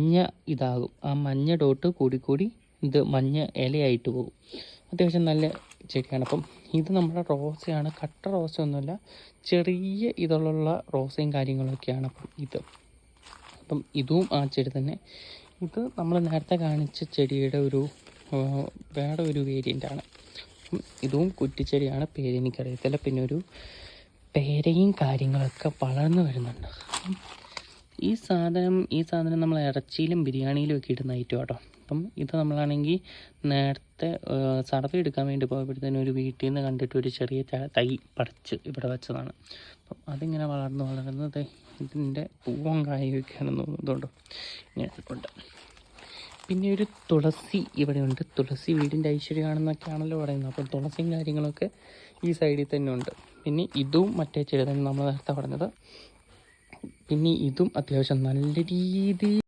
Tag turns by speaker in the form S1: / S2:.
S1: മഞ്ഞ ഇതാകും. ആ മഞ്ഞ ഡോട്ട് കൂടി ഇത് മഞ്ഞ ഇലയായിട്ട് പോകും. അത്യാവശ്യം നല്ല ചെടിയാണ്. അപ്പം ഇത് നമ്മുടെ റോസയാണ്, കട്ട റോസയൊന്നുമല്ല, ചെറിയ ഇതുള്ള റോസയും കാര്യങ്ങളൊക്കെയാണ്. അപ്പം ഇതും ആ ചെടി തന്നെ. ഇത് നമ്മൾ നേരത്തെ കാണിച്ച ചെടിയുടെ വേറെ ഒരു വേരിയൻ്റാണ്. ഇതും കുറ്റിച്ചെടിയാണ്, പേരെനിക്കറിയത്തില്ല. പിന്നെ ഒരു പേരയും കാര്യങ്ങളൊക്കെ വളർന്നു വരുന്നുണ്ട്. ഈ സാധനം നമ്മൾ ഇറച്ചിയിലും ബിരിയാണിയിലും ഒക്കെ ഇടുന്ന ഐറ്റം കേട്ടോ. അപ്പം ഇത് നമ്മളാണെങ്കിൽ നേരത്തെ സർവേ എടുക്കാൻ വേണ്ടി പോയപ്പോഴത്തേനും ഒരു വീട്ടിൽ നിന്ന് കണ്ടിട്ട് ഒരു ചെറിയ തൈ പറിച്ച് ഇവിടെ വെച്ചതാണ്. അപ്പം അതിങ്ങനെ വളർന്നത് ഇതിൻ്റെ പൂവും കായൊക്കെയാണെന്ന് തോന്നുന്നുണ്ടോ, ഇങ്ങനെ ഉണ്ട്. പിന്നെ ഒരു തുളസി ഇവിടെയുണ്ട്. തുളസി വീടിൻ്റെ ഐശ്വര്യമാണെന്നൊക്കെയാണല്ലോ പറയുന്നത്. അപ്പം തുളസിയും കാര്യങ്ങളൊക്കെ ഈ സൈഡിൽ തന്നെ ഉണ്ട്. പിന്നെ ഇതും മറ്റേ ചെടി തന്നെ നമ്മൾ നേരത്തെ പറഞ്ഞത്. പിന്നെ ഇതും അത്യാവശ്യം നല്ല രീതിയിൽ